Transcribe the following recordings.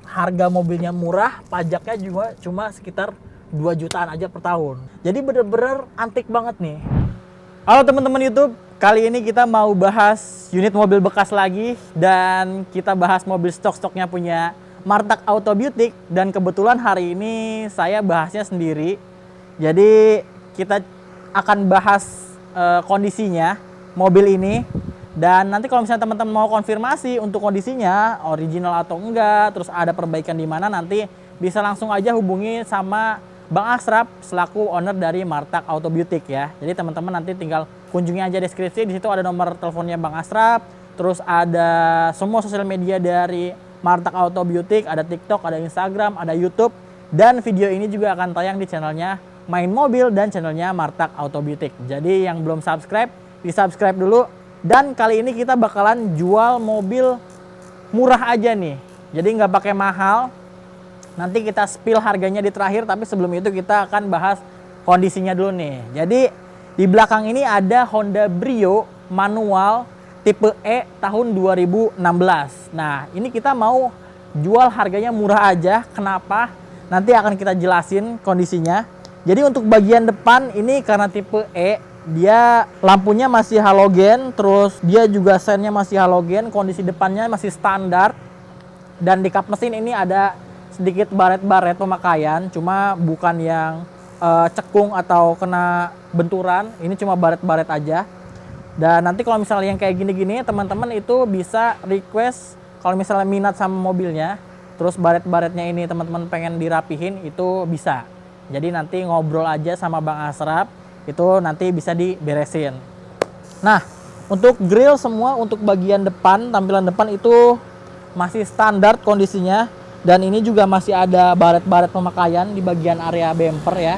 Harga mobilnya murah, pajaknya juga cuma sekitar 2 jutaan aja per tahun. Jadi bener-bener antik banget nih. Halo teman-teman YouTube, kali ini kita mau bahas unit mobil bekas lagi. Dan kita bahas mobil stok-stoknya punya Martak Auto Beautic. Dan kebetulan hari ini saya bahasnya sendiri. Jadi kita akan bahas kondisinya mobil ini. Dan nanti kalau misalnya teman-teman mau konfirmasi untuk kondisinya original atau enggak, terus ada perbaikan di mana, nanti bisa langsung aja hubungi sama Bang Asraf selaku owner dari Martak Auto Beautic ya. Jadi teman-teman nanti tinggal kunjungi aja deskripsi, di situ ada nomor teleponnya Bang Asraf, terus ada semua sosial media dari Martak Auto Beautic, ada TikTok, ada Instagram, ada YouTube, dan video ini juga akan tayang di channelnya Main Mobil dan channelnya Martak Auto Beautic. Jadi yang belum subscribe, di-subscribe dulu. Dan kali ini kita bakalan jual mobil murah aja nih. Jadi nggak pakai mahal. Nanti kita spill harganya di terakhir, tapi sebelum itu kita akan bahas kondisinya dulu nih. Jadi di belakang ini ada Honda Brio manual tipe E tahun 2016. Nah, ini kita mau jual harganya murah aja. Kenapa? Nanti akan kita jelasin kondisinya. Jadi untuk bagian depan ini karena tipe E, dia lampunya masih halogen, terus dia juga sennya masih halogen, kondisi depannya masih standar. Dan di kap mesin ini ada sedikit baret-baret pemakaian, cuma bukan yang cekung atau kena benturan, ini cuma baret-baret aja. Dan nanti kalau misalnya yang kayak gini-gini, teman-teman itu bisa request kalau misalnya minat sama mobilnya, terus baret-baretnya ini teman-teman pengen dirapihin, itu bisa. Jadi nanti ngobrol aja sama Bang Asraf, itu nanti bisa diberesin. Nah, untuk grill semua, untuk bagian depan, tampilan depan itu masih standar kondisinya. Dan ini juga masih ada baret-baret pemakaian di bagian area bumper ya.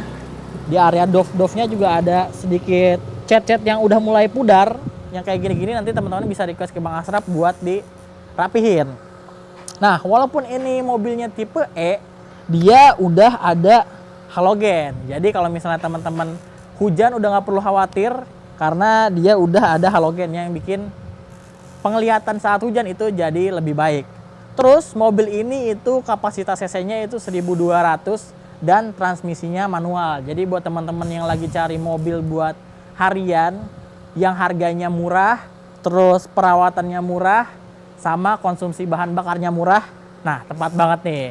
Di area dove-dove-nya juga ada sedikit cat-cat yang udah mulai pudar. Yang kayak gini-gini nanti teman-teman bisa request ke Bang Asraf buat dirapihin. Nah, walaupun ini mobilnya tipe E, dia udah ada halogen. Jadi kalau misalnya teman-teman hujan udah nggak perlu khawatir, karena dia udah ada halogen yang bikin penglihatan saat hujan itu jadi lebih baik. Terus mobil ini itu kapasitas cc-nya itu 1200 dan transmisinya manual. Jadi buat teman-teman yang lagi cari mobil buat harian yang harganya murah, terus perawatannya murah, sama konsumsi bahan bakarnya murah, nah tepat banget nih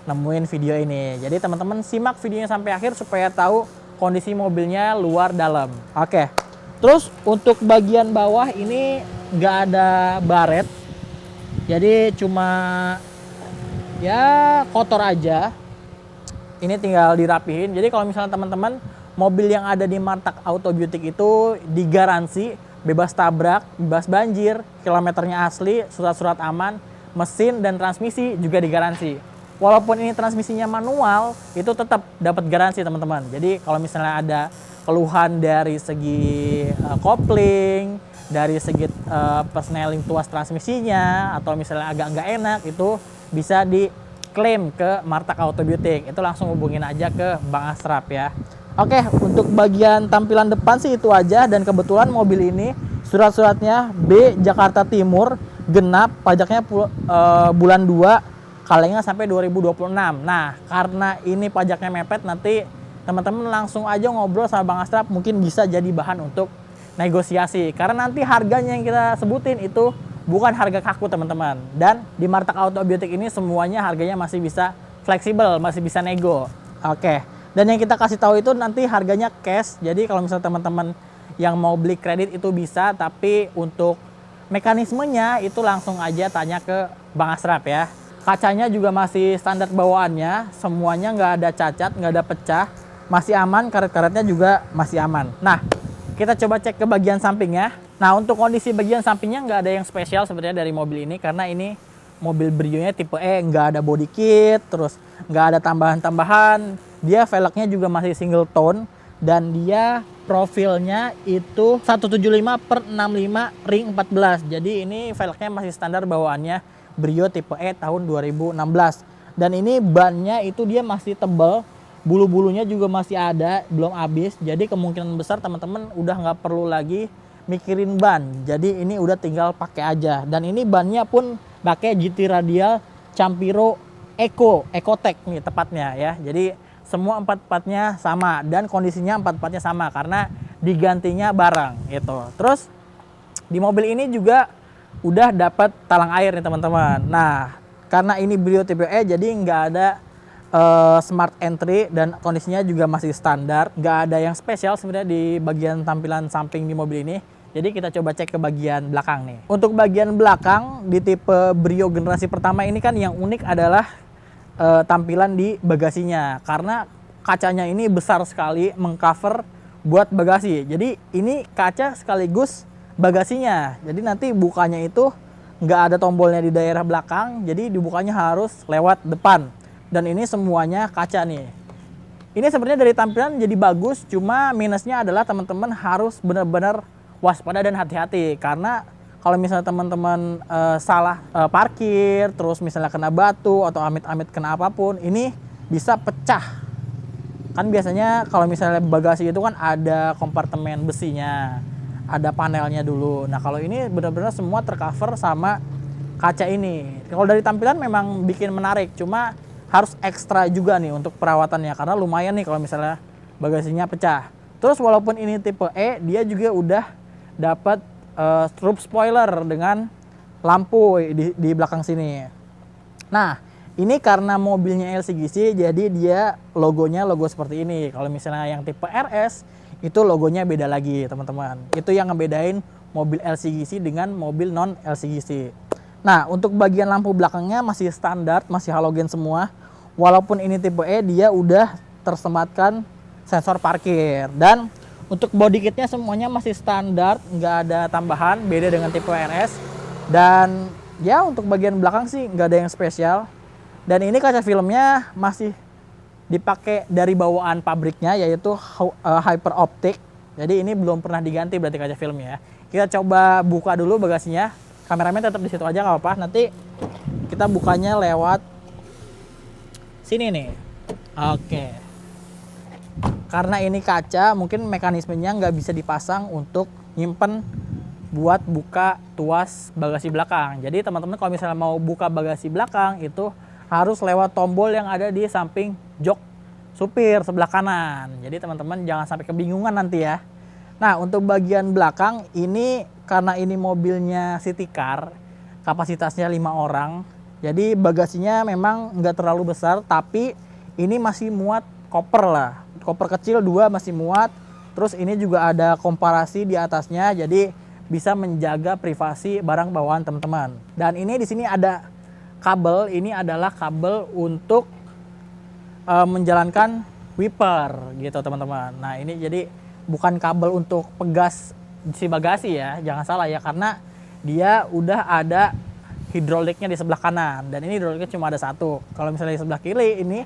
nemuin video ini. Jadi teman-teman simak videonya sampai akhir supaya tahu kondisi mobilnya luar dalam. Oke. Terus untuk bagian bawah ini nggak ada baret. Jadi cuma ya kotor aja. Ini tinggal dirapihin. Jadi kalau misalnya teman-teman mobil yang ada di Martak Auto Beautic itu digaransi bebas tabrak, bebas banjir, kilometernya asli, surat-surat aman, mesin dan transmisi juga digaransi. Walaupun ini transmisinya manual, itu tetap dapat garansi teman-teman. Jadi kalau misalnya ada keluhan dari segi kopling, dari segi persneling tuas transmisinya, atau misalnya agak nggak enak, itu bisa diklaim ke Martak Auto Beautic. Itu langsung hubungin aja ke Bang Asraf ya. Oke, untuk bagian tampilan depan sih itu aja. Dan kebetulan mobil ini surat-suratnya B Jakarta Timur, genap, pajaknya bulan 2, kalengnya sampai 2026. Nah, karena ini pajaknya mepet, nanti teman-teman langsung aja ngobrol sama Bang Asraf, mungkin bisa jadi bahan untuk negosiasi. Karena nanti harganya yang kita sebutin itu bukan harga kaku teman-teman. Dan di Martak Auto Beautic ini semuanya harganya masih bisa fleksibel, masih bisa nego. Oke. Dan yang kita kasih tahu itu nanti harganya cash. Jadi kalau misalnya teman-teman yang mau beli kredit itu bisa, tapi untuk mekanismenya itu langsung aja tanya ke Bang Asraf ya. Kacanya juga masih standar bawaannya, semuanya nggak ada cacat, nggak ada pecah, masih aman, karet-karetnya juga masih aman. Nah, kita coba cek ke bagian sampingnya. Nah, untuk kondisi bagian sampingnya nggak ada yang spesial sebenarnya dari mobil ini, karena ini mobil Brio-nya tipe E, nggak ada body kit, terus nggak ada tambahan-tambahan. Dia velgnya juga masih single tone, dan dia profilnya itu 175/65 ring 14. Jadi ini velgnya masih standar bawaannya Brio tipe E tahun 2016. Dan ini bannya itu dia masih tebal, bulu-bulunya juga masih ada, belum habis. Jadi kemungkinan besar teman-teman udah nggak perlu lagi mikirin ban. Jadi ini udah tinggal pakai aja. Dan ini bannya pun pakai GT Radial Campiro Ecotec nih tepatnya ya. Jadi semua empat-empatnya sama dan kondisinya empat-empatnya sama karena digantinya bareng gitu. Terus di mobil ini juga udah dapat talang air nih teman-teman. Nah, karena ini Brio tipe E jadi nggak ada smart entry dan kondisinya juga masih standar, nggak ada yang spesial sebenarnya di bagian tampilan samping di mobil ini. Jadi kita coba cek ke bagian belakang nih. Untuk bagian belakang di tipe Brio generasi pertama ini kan yang unik adalah tampilan di bagasinya, karena kacanya ini besar sekali mengcover buat bagasi. Jadi ini kaca sekaligus bagasinya. Jadi nanti bukanya itu nggak ada tombolnya di daerah belakang, jadi dibukanya harus lewat depan. Dan ini semuanya kaca nih. Ini sebenarnya dari tampilan jadi bagus, cuma minusnya adalah teman-teman harus benar-benar waspada dan hati-hati. Karena kalau misalnya teman-teman salah parkir, terus misalnya kena batu atau amit-amit kena apapun, ini bisa pecah. Kan biasanya kalau misalnya bagasi itu kan ada kompartemen besinya, ada panelnya dulu. Nah kalau ini benar-benar semua tercover sama kaca ini. Kalau dari tampilan memang bikin menarik, cuma harus ekstra juga nih untuk perawatannya karena lumayan nih kalau misalnya bagasinya pecah. Terus walaupun ini tipe E, dia juga udah dapat strobe spoiler dengan lampu di belakang sini. Nah, ini karena mobilnya LCGC jadi dia logonya logo seperti ini. Kalau misalnya yang tipe RS itu logonya beda lagi, teman-teman. Itu yang ngebedain mobil LCGC dengan mobil non LCGC. Nah, untuk bagian lampu belakangnya masih standar, masih halogen semua. Walaupun ini tipe E, dia udah tersematkan sensor parkir. Dan untuk body kitnya semuanya masih standar, nggak ada tambahan, beda dengan tipe RS. Dan ya untuk bagian belakang sih nggak ada yang spesial. Dan ini kaca filmnya masih dipakai dari bawaan pabriknya, yaitu Hyper Optic. Jadi ini belum pernah diganti berarti kaca filmnya. Kita coba buka dulu bagasinya. Kameramen tetap di situ aja nggak apa-apa. Nanti kita bukanya lewat sini nih. Oke. Karena ini kaca, mungkin mekanismenya nggak bisa dipasang untuk nyimpen buat buka tuas bagasi belakang. Jadi teman-teman kalau misalnya mau buka bagasi belakang itu harus lewat tombol yang ada di samping jok supir sebelah kanan. Jadi teman-teman jangan sampai kebingungan nanti ya. Nah untuk bagian belakang ini karena ini mobilnya city car, kapasitasnya 5 orang. Jadi bagasinya memang nggak terlalu besar, tapi ini masih muat koper lah. Koper kecil 2 masih muat. Terus ini juga ada komparasi di atasnya, jadi bisa menjaga privasi barang bawaan teman-teman. Dan ini di sini ada kabel. Ini adalah kabel untuk menjalankan wiper gitu teman-teman. Nah ini jadi bukan kabel untuk pegas si bagasi ya, jangan salah ya, karena dia udah ada hidroliknya di sebelah kanan dan ini hidroliknya cuma ada satu. Kalau misalnya di sebelah kiri ini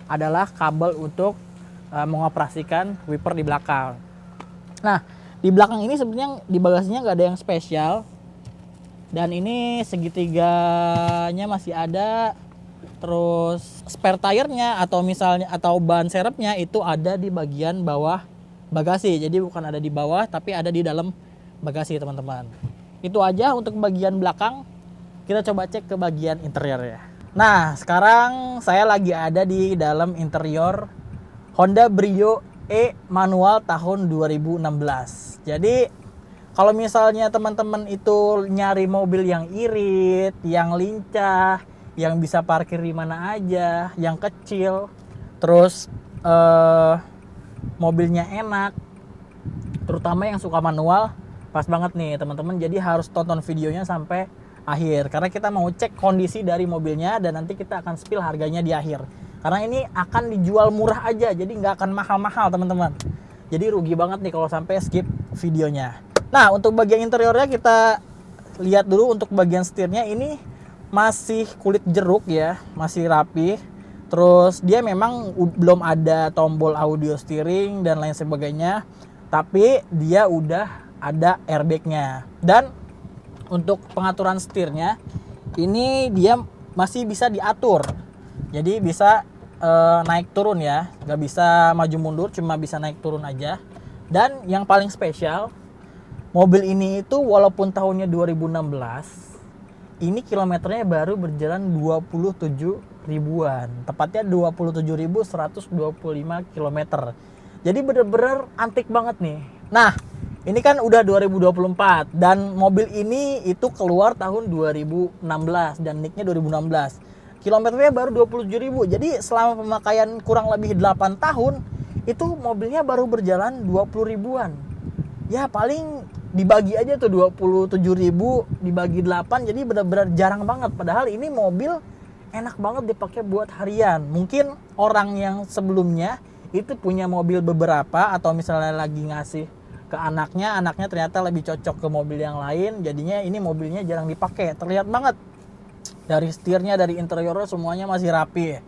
adalah kabel untuk mengoperasikan wiper di belakang. Nah di belakang ini sebenarnya di bagasinya nggak ada yang spesial dan ini segitiganya masih ada. Terus spare tire-nya atau misalnya atau ban serepnya itu ada di bagian bawah bagasi. Jadi bukan ada di bawah tapi ada di dalam bagasi teman-teman. Itu aja untuk bagian belakang. Kita coba cek ke bagian interior ya. Nah sekarang saya lagi ada di dalam interior Honda Brio E manual tahun 2016. Jadi kalau misalnya teman-teman itu nyari mobil yang irit, yang lincah, yang bisa parkir di mana aja, yang kecil, terus mobilnya enak, terutama yang suka manual, pas banget nih teman-teman. Jadi harus tonton videonya sampai akhir, karena kita mau cek kondisi dari mobilnya dan nanti kita akan spill harganya di akhir. Karena ini akan dijual murah aja, jadi nggak akan mahal-mahal teman-teman. Jadi rugi banget nih kalau sampai skip videonya. Nah untuk bagian interiornya kita lihat dulu. Untuk bagian setirnya ini masih kulit jeruk ya, masih rapi. Terus dia memang belum ada tombol audio steering dan lain sebagainya, tapi dia udah ada airbagnya. Dan untuk pengaturan setirnya ini dia masih bisa diatur, jadi bisa naik turun ya, nggak bisa maju mundur, cuma bisa naik turun aja. Dan yang paling spesial, mobil ini itu walaupun tahunnya 2016, ini kilometernya baru berjalan 27 ribuan, tepatnya 27.125 km. Jadi bener-bener antik banget nih. Nah, ini kan udah 2024 dan mobil ini itu keluar tahun 2016 dan nicknya 2016. Kilometernya baru 27.000. Jadi selama pemakaian kurang lebih 8 tahun itu mobilnya baru berjalan 20 ribuan. Ya paling dibagi aja tuh 27.000 dibagi 8, jadi benar-benar jarang banget. Padahal ini mobil enak banget dipakai buat harian. Mungkin orang yang sebelumnya itu punya mobil beberapa atau misalnya lagi ngasih ke anaknya ternyata lebih cocok ke mobil yang lain, jadinya ini mobilnya jarang dipakai. Terlihat banget dari setirnya, dari interiornya semuanya masih rapi.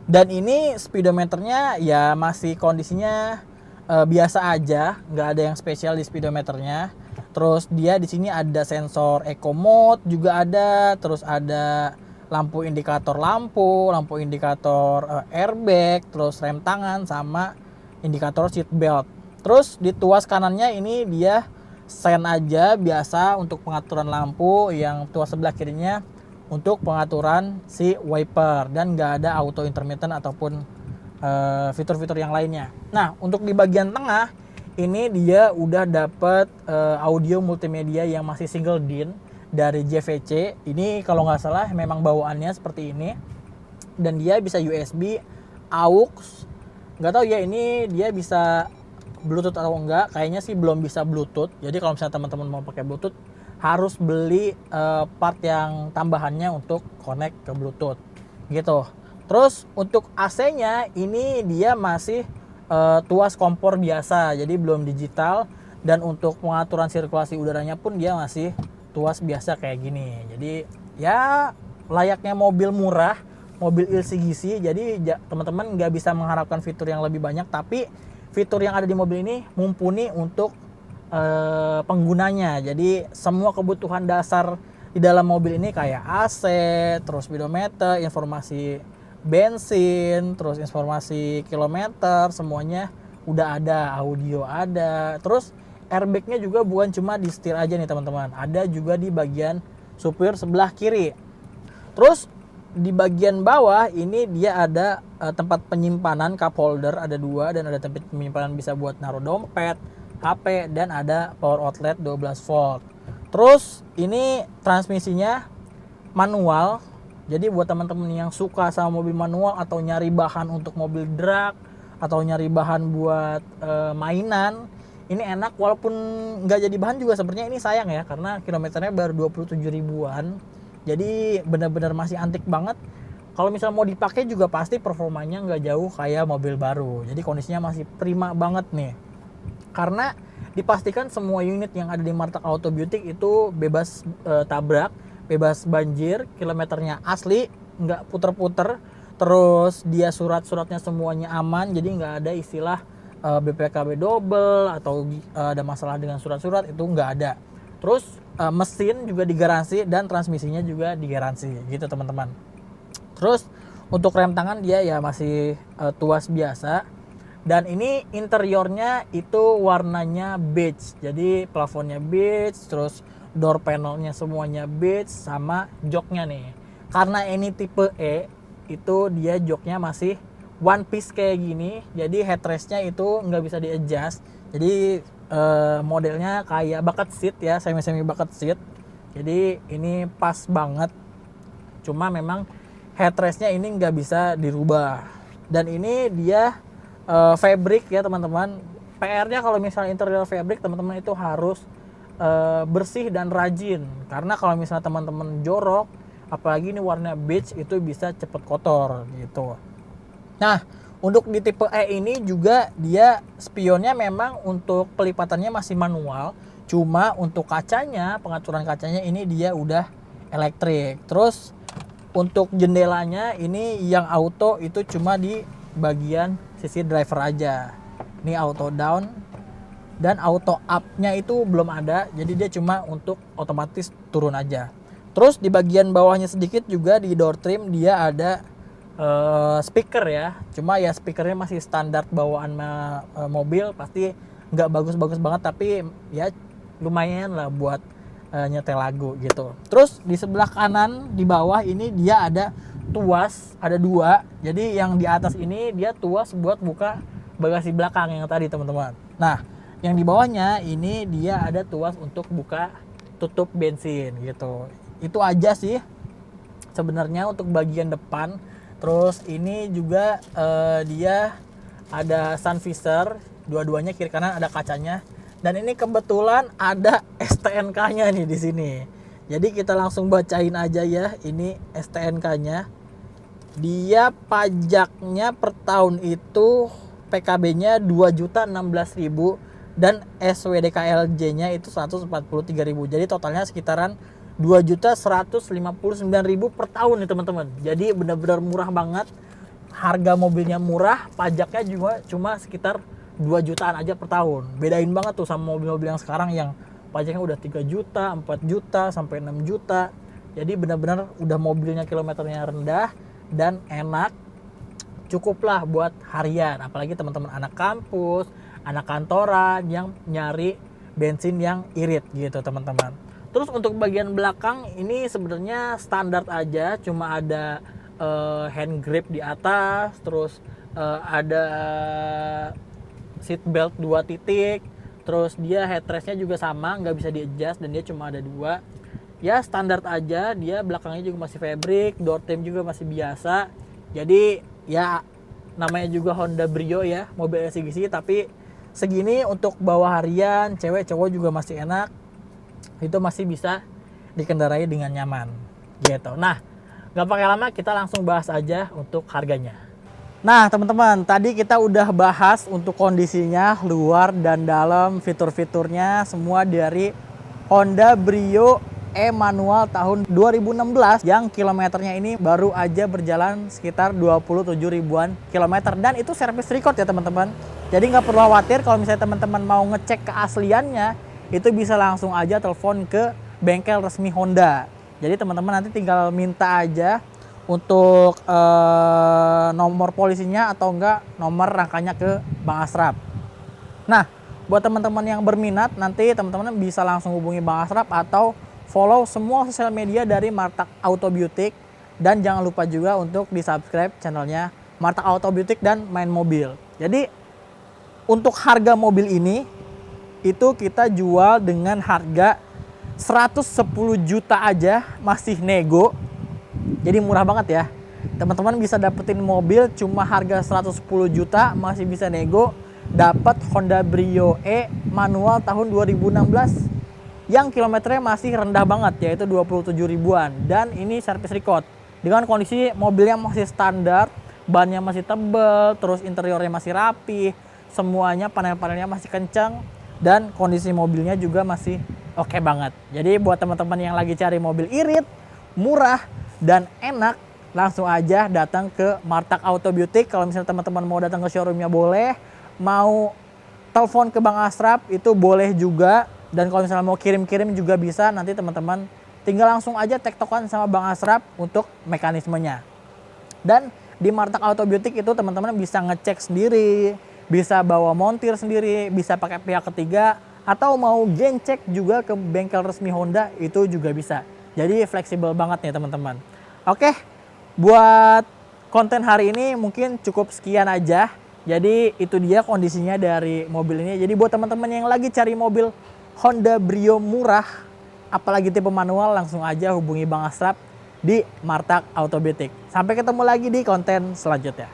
Dan ini speedometernya ya masih kondisinya biasa aja, nggak ada yang spesial di speedometernya. Terus dia di sini ada sensor eco mode juga ada, terus ada lampu indikator lampu indikator airbag, terus rem tangan sama indikator seat belt. Terus di tuas kanannya ini dia sen aja biasa untuk pengaturan lampu, yang tuas sebelah kirinya untuk pengaturan si wiper, dan nggak ada auto intermittent ataupun fitur-fitur yang lainnya. Nah, untuk di bagian tengah ini dia udah dapet audio multimedia yang masih single DIN dari JVC. Ini kalau nggak salah memang bawaannya seperti ini, dan dia bisa USB, AUX. Nggak tahu ya ini dia bisa Bluetooth atau enggak. Kayaknya sih belum bisa Bluetooth. Jadi kalau misalnya teman-teman mau pakai Bluetooth harus beli part yang tambahannya untuk connect ke Bluetooth gitu. Terus untuk AC-nya ini dia masih tuas kompor biasa, jadi belum digital. Dan untuk pengaturan sirkulasi udaranya pun dia masih tuas biasa kayak gini. Jadi ya layaknya mobil murah, mobil LCGC. Jadi teman-teman nggak bisa mengharapkan fitur yang lebih banyak, tapi fitur yang ada di mobil ini mumpuni untuk penggunanya. Jadi semua kebutuhan dasar di dalam mobil ini kayak AC, terus speedometer, informasi bensin, terus informasi kilometer, semuanya udah ada, audio ada. Terus airbagnya juga bukan cuma di setir aja nih teman-teman, ada juga di bagian supir sebelah kiri. Terus di bagian bawah ini dia ada tempat penyimpanan cup holder, ada 2, dan ada tempat penyimpanan bisa buat naruh dompet, HP, dan ada power outlet 12 volt. Terus ini transmisinya manual. Jadi buat teman-teman yang suka sama mobil manual atau nyari bahan untuk mobil drag atau nyari bahan buat mainan, ini enak. Walaupun nggak jadi bahan juga sebenarnya ini sayang ya, karena kilometernya baru 27 ribuan. Jadi benar-benar masih antik banget. Kalau misalnya mau dipakai juga pasti performanya nggak jauh kayak mobil baru. Jadi kondisinya masih prima banget nih. Karena dipastikan semua unit yang ada di Martak Auto Beauty itu bebas tabrak, bebas banjir, kilometernya asli, nggak puter-puter. Terus dia surat-suratnya semuanya aman, jadi nggak ada istilah BPKB double atau ada masalah dengan surat-surat, itu nggak ada. Terus mesin juga digaransi dan transmisinya juga digaransi gitu teman-teman. Terus untuk rem tangan dia ya masih tuas biasa. Dan ini interiornya itu warnanya beige. Jadi plafonnya beige, terus door panelnya semuanya beige, sama joknya nih. Karena ini tipe E, itu dia joknya masih one piece kayak gini. Jadi headrestnya itu nggak bisa di adjust. Jadi modelnya kayak bucket seat ya, semi bucket seat. Jadi ini pas banget. Cuma memang headrestnya ini nggak bisa dirubah. Dan ini dia fabric ya teman-teman. PR-nya kalau misalnya interior fabric teman-teman itu harus bersih dan rajin, karena kalau misalnya teman-teman jorok, apalagi ini warna beige, itu bisa cepet kotor gitu. Nah, untuk di tipe E ini juga dia spionnya memang untuk pelipatannya masih manual, cuma untuk kacanya, pengaturan kacanya ini dia udah elektrik. Terus untuk jendelanya ini yang auto itu cuma di bagian sisi driver aja. Ini auto down dan auto up-nya itu belum ada, jadi dia cuma untuk otomatis turun aja. Terus di bagian bawahnya sedikit juga di door trim dia ada speaker ya. Cuma ya speakernya masih standar bawaan mobil, pasti nggak bagus-bagus banget, tapi ya lumayan lah buat nyetel lagu gitu. Terus di sebelah kanan di bawah ini dia ada tuas, ada dua. Jadi yang di atas ini dia tuas buat buka bagasi belakang yang tadi teman-teman. Nah, yang di bawahnya ini dia ada tuas untuk buka tutup bensin gitu. Itu aja sih sebenarnya untuk bagian depan. Terus ini juga dia ada sun visor, dua-duanya kiri kanan ada kacanya. Dan ini kebetulan ada STNK-nya nih di sini. Jadi kita langsung bacain aja ya, ini STNK-nya. Dia pajaknya per tahun itu PKB-nya 2.016.000 dan SWDKLJ-nya itu 143.000. Jadi totalnya sekitaran 2.159.000 per tahun nih teman-teman. Jadi benar-benar murah banget. Harga mobilnya murah, pajaknya juga cuma sekitar 2 jutaan aja per tahun. Bedain banget tuh sama mobil-mobil yang sekarang yang pajaknya udah 3 juta, 4 juta, sampai 6 juta. Jadi benar-benar udah mobilnya kilometernya rendah dan enak. Cukuplah buat harian. Apalagi teman-teman anak kampus, anak kantoran yang nyari bensin yang irit gitu teman-teman. Terus untuk bagian belakang ini sebenarnya standar aja. Cuma ada hand grip di atas. Terus ada seat belt 2 titik. Terus dia headrestnya juga sama, nggak bisa di-adjust dan dia cuma ada 2. Ya standar aja, dia belakangnya juga masih fabric, door trim juga masih biasa. Jadi ya namanya juga Honda Brio ya, mobil LCGC, tapi segini untuk bawa harian, cewek cowok juga masih enak. Itu masih bisa dikendarai dengan nyaman gitu. Nah, nggak pakai lama, kita langsung bahas aja untuk harganya. Nah teman-teman, tadi kita udah bahas untuk kondisinya, luar dan dalam, fitur-fiturnya semua dari Honda Brio E manual tahun 2016 yang kilometernya ini baru aja berjalan sekitar 27 ribuan kilometer, dan itu service record ya teman-teman. Jadi nggak perlu khawatir kalau misalnya teman-teman mau ngecek keasliannya, itu bisa langsung aja telepon ke bengkel resmi Honda. Jadi teman-teman nanti tinggal minta aja untuk nomor polisinya atau enggak nomor rangkanya ke Bang Asrap. Nah, buat teman-teman yang berminat, nanti teman-teman bisa langsung hubungi Bang Asrap atau follow semua sosial media dari Martak Auto Beauty. Dan jangan lupa juga untuk di-subscribe channelnya Martak Auto Beauty dan Main Mobil. Jadi untuk harga mobil ini itu kita jual dengan harga 110 juta aja, masih nego. Jadi murah banget ya. Teman-teman bisa dapetin mobil cuma harga 110 juta, masih bisa nego, dapat Honda Brio E manual tahun 2016 yang kilometernya masih rendah banget, yaitu 27 ribuan, dan ini service record dengan kondisi mobilnya masih standar, bannya masih tebal, terus interiornya masih rapi, semuanya panel-panelnya masih kencang, dan kondisi mobilnya juga masih oke banget. Jadi buat teman-teman yang lagi cari mobil irit, murah dan enak, langsung aja datang ke Martak Auto Beauty. Kalau misalnya teman-teman mau datang ke showroomnya boleh, mau telepon ke Bang Asrap itu boleh juga, dan kalau misalnya mau kirim-kirim juga bisa. Nanti teman-teman tinggal langsung aja tektokan sama Bang Asrap untuk mekanismenya. Dan di Martak Auto Beauty itu teman-teman bisa ngecek sendiri, bisa bawa montir sendiri, bisa pakai pihak ketiga, atau mau geng-cek juga ke bengkel resmi Honda itu juga bisa. Jadi fleksibel banget nih teman-teman. Oke, buat konten hari ini mungkin cukup sekian aja. Jadi itu dia kondisinya dari mobil ini. Jadi buat teman-teman yang lagi cari mobil Honda Brio murah, apalagi tipe manual, langsung aja hubungi Bang Asrap di Martak Auto Beauty. Sampai ketemu lagi di konten selanjutnya.